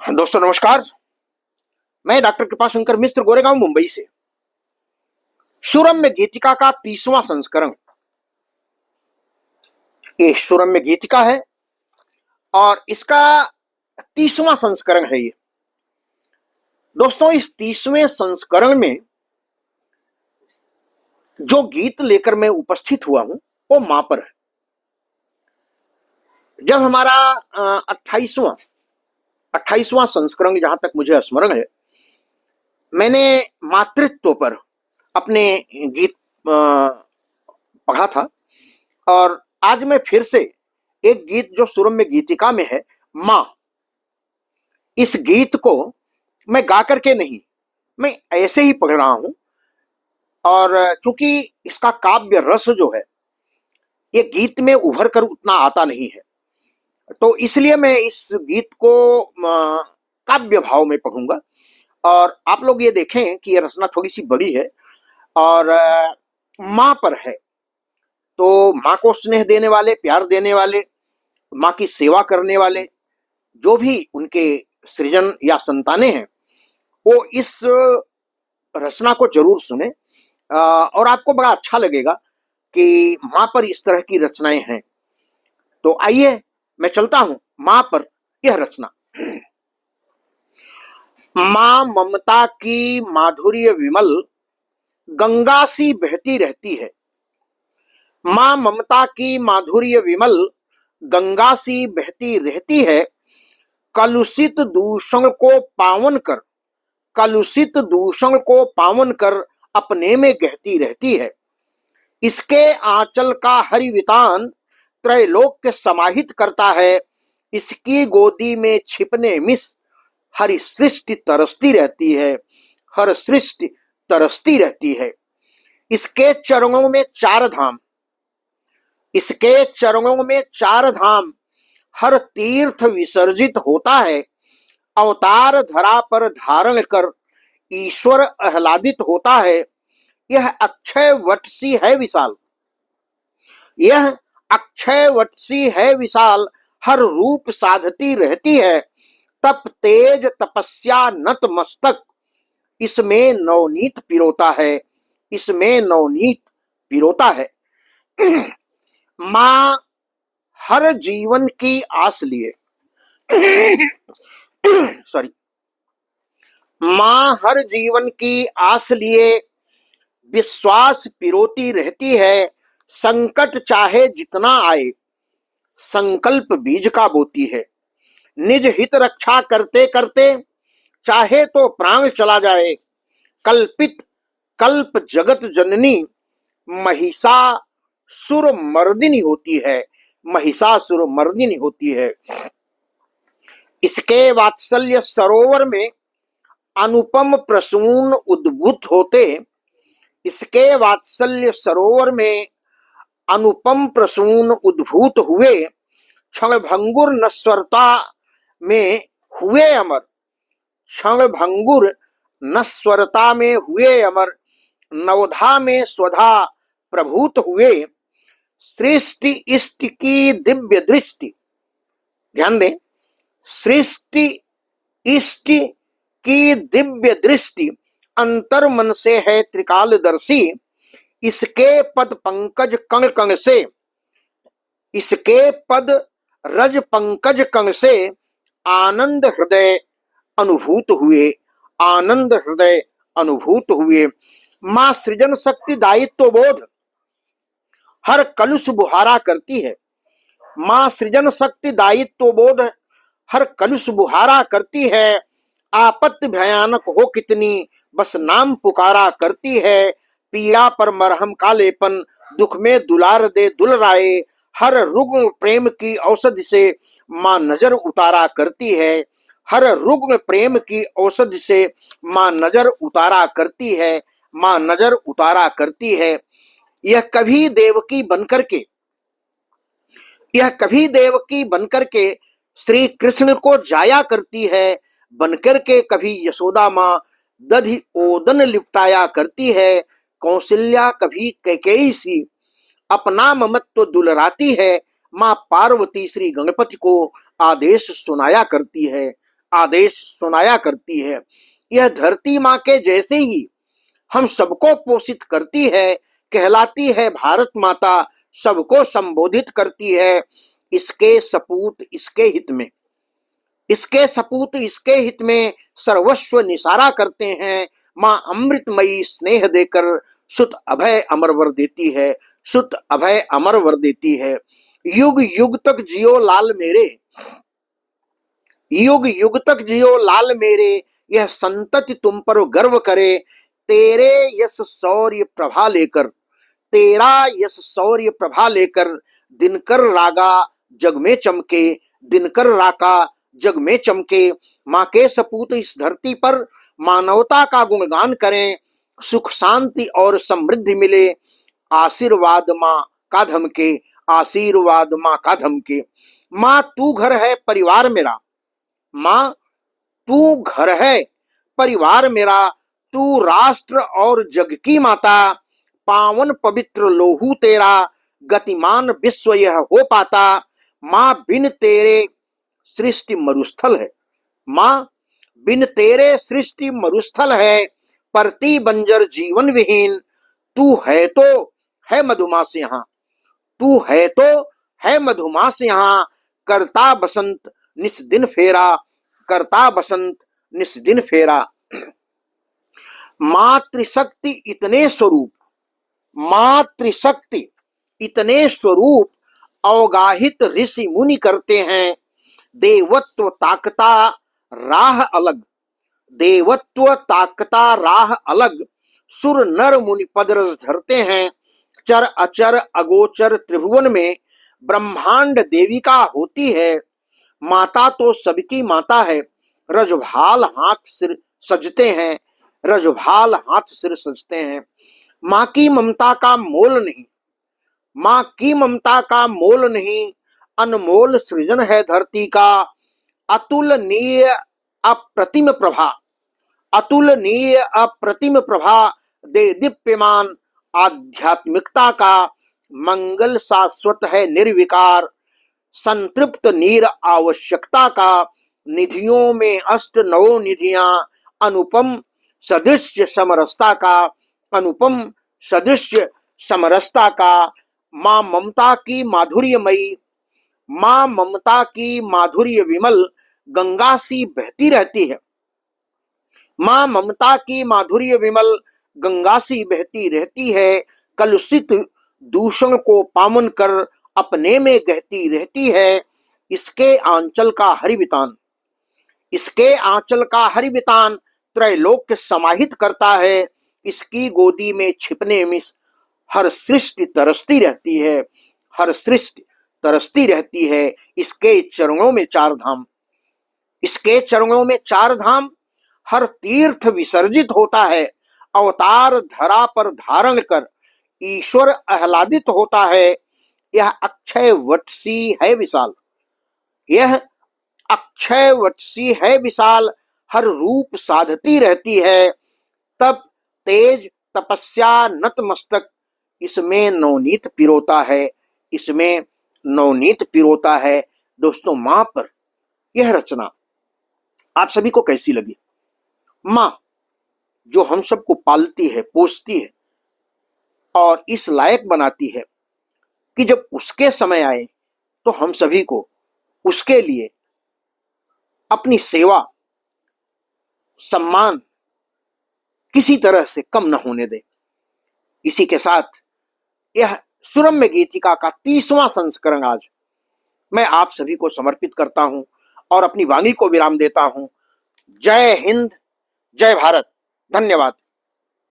दोस्तों नमस्कार। मैं डॉक्टर कृपाशंकर मिश्र गोरेगांव मुंबई से। सुरम्य गीतिका का 30वां संस्करण, ये सुरम्य गीतिका है और इसका 30वां संस्करण है ये। दोस्तों इस 30वें संस्करण में जो गीत लेकर मैं उपस्थित हुआ हूं वो मां पर है। जब हमारा 28वां संस्करण, जहां तक मुझे स्मरण है, मैंने मातृत्व पर अपने गीत पढ़ा था और आज मैं फिर से एक गीत जो सुरम्य गीतिका में है, मां, इस गीत को मैं गा करके नहीं, मैं ऐसे ही पढ़ रहा हूं। और चूंकि इसका काव्य रस जो है ये गीत में उभर कर उतना आता नहीं है, तो इसलिए मैं इस गीत को काव्य भाव में पढ़ूंगा। और आप लोग ये देखें कि ये रचना थोड़ी सी बड़ी है और मां पर है, तो मां को स्नेह देने वाले, प्यार देने वाले, मां की सेवा करने वाले जो भी उनके सृजन या संतानें हैं, वो इस रचना को जरूर सुने और आपको बड़ा अच्छा लगेगा कि मां पर इस तरह की रचनाएं हैं। तो आइए मैं चलता हूं मां पर यह रचना। मां ममता की माधुर्य विमल गंगा सी बहती रहती है। मां ममता की माधुर्य विमल गंगा सी बहती रहती है। कलुषित दूषण को पावन कर, कलुषित दूषण को पावन कर अपने में गहती रहती है। इसके आंचल का हरिवितान त्रैलोक के समाहित करता है। इसकी गोदी में छिपने मिस हरि सृष्टि तरसती रहती है, हर सृष्टि तरसती रहती है। इसके चरणों में चार धाम, इसके चरणों में चार धाम, हर तीर्थ विसर्जित होता है। अवतार धरा पर धारण कर ईश्वर आह्लादित होता है। यह अक्षय वटसी है विशाल, यह अक्षय वटसी है विशाल, हर रूप साधती रहती है। तप तेज तपस्या नत मस्तक, इसमें नवनीत पिरोता है, इसमें नवनीत पिरोता है। मां हर जीवन की आस लिए सॉरी मां हर जीवन की आस लिए विश्वास पिरोती रहती है। संकट चाहे जितना आए संकल्प बीज का बोती है। निज हित रक्षा करते करते चाहे तो प्राण चला जाए। कल्पित कल्प जगत जननी महिषासुर मर्दिनी होती है, महिषासुर मर्दिनी होती है। इसके वात्सल्य सरोवर में अनुपम प्रसून उद्भूत होते, इसके वात्सल्य सरोवर में अनुपम प्रसून उद्भूत हुए। क्षणभंगुर नश्वरता में हुए अमर, क्षणभंगुर नश्वरता में हुए अमर। नवधा में स्वधा प्रभूत हुए। सृष्टि इष्ट की दिव्य दृष्टि, ध्यान दें, सृष्टि इष्ट की दिव्य दृष्टि अंतर मन से है त्रिकालदर्शी। इसके पद पंकज कण कण से, इसके पद रज पंकज कण से आनंद हृदय अनुभूत हुए, आनंद हृदय अनुभूत हुए। मां सृजन शक्ति दायित्व बोध हर कलुष बुहारा करती है। मां सृजन शक्ति दायित्व बोध हर कलुष बुहारा करती है। आपत्ति भयानक हो कितनी बस नाम पुकारा करती है। पीड़ा पर मरहम का लेपन दुख में दुलार दे दुलराए। हर रुग्ण प्रेम की औषधि से मां नजर उतारा करती है, हर रुग्ण प्रेम की औषधि से मां नजर उतारा करती है, मां नजर उतारा करती है। यह कभी देवकी बनकर के, यह कभी देवकी बनकर के श्री कृष्ण को जाया करती है। बनकर के कभी यशोदा मां दधि ओदन लिपटाया करती है। कौशल्या कभी कैकेयी सी अपना ममत्व दुलराती है। मां पार्वती श्री गणपति को आदेश सुनाया करती है, आदेश सुनाया करती है। यह धरती माँ के जैसे ही हम सबको पोषित करती है, कहलाती है भारत माता, सबको संबोधित करती है। इसके सपूत इसके हित में, इसके सपूत इसके हित में सर्वस्व निसारा करते हैं। माँ अमृतमयी स्नेह देकर सुत अभय अमर वर देती है, सुत अभय अमर वर देती है। युग युग तक जियो लाल मेरे, युग युग तक जियो लाल मेरे, यह संतति तुम पर गर्व करे। तेरे यश शौर्य प्रभा लेकर, तेरा यश शौर्य प्रभा लेकर, दिनकर रागा जग में चमके, दिनकर राका जग में चमके। माँ के सपूत इस धरती पर मानवता का गुणगान करें, सुख शांति और समृद्धि मिले। आशीर्वाद माँ का धमके, आशीर्वाद माँ का धमके। माँ तू घर है परिवार मेरा, माँ तू घर है परिवार मेरा, तू राष्ट्र और जग की माता। पावन पवित्र लोहू तेरा, गतिमान विश्व यह हो पाता। माँ बिन तेरे सृष्टि मरुस्थल है, माँ बिन तेरे सृष्टि मरुस्थल है। परती बंजर जीवन विहीन, तू है तो है मधुमास यहाँ, तू है तो है मधुमास यहाँ। करता बसंत निस दिन फेरा, करता बसंत निस दिन फेरा। मातृशक्ति इतने स्वरूप, मातृशक्ति इतने स्वरूप अवगाहित ऋषि मुनि करते हैं। देवत्व ताकता राह अलग, देवत्व ताकता राह अलग, सुर नर मुनि पद रस धरते हैं। चर अचर अगोचर त्रिभुवन में ब्रह्मांड देविका होती है। माता तो सबकी माता है, रजभाल हाथ सिर सजते हैं, रजभाल हाथ सिर सजते हैं। माँ की ममता का मोल नहीं, माँ की ममता का मोल नहीं, अनमोल सृजन है धरती का। अतुलनीय अप्रतिम प्रभा, अतुलनीय अप्रतिम प्रभा दे दीप्यमान आध्यात्मिकता का। मंगल शाश्वत है निर्विकार, संतृप्त नीर आवश्यकता का। निधियों में अष्ट नवो निधियां, अनुपम सदृश्य समरसता का, अनुपम सदृश्य समरसता का। माँ ममता की माधुर्यमयी, माँ ममता की माधुर्य विमल गंगा सी बहती रहती है। माँ ममता की माधुर्य विमल गंगा सी बहती रहती है। कलुषित दूषण को पावन कर अपने में गहती रहती है। इसके आंचल का हरिवितान, इसके आंचल का हरिवितान त्रैलोक्य समाहित करता है। इसकी गोदी में छिपने में हर सृष्टि तरसती रहती है, हर सृष्टि तरसती रहती है। इसके चरणों में चार धाम, इसके चरणों में चार धाम। हर तीर्थ विसर्जित होता है, अवतार धरा पर धारण कर ईश्वर आह्लादित होता है। यह अक्षय वटसी है विशाल, यह अक्षय वटसी है विशाल, हर रूप साधती रहती है। तब तेज तपस्या नतमस्तक, इसमें नवनीत पिरोता है, इसमें नवनीत पिरोता है। दोस्तों, मां पर यह रचना आप सभी को कैसी लगी? मां जो हम सबको पालती है, पोसती है और इस लायक बनाती है कि जब उसके समय आए तो हम सभी को उसके लिए अपनी सेवा सम्मान किसी तरह से कम न होने दे। इसी के साथ यह सुरम्य गीतिका का 30वां संस्करण आज मैं आप सभी को समर्पित करता हूं और अपनी वाणी को विराम देता हूं। जय हिंद, जय भारत, धन्यवाद।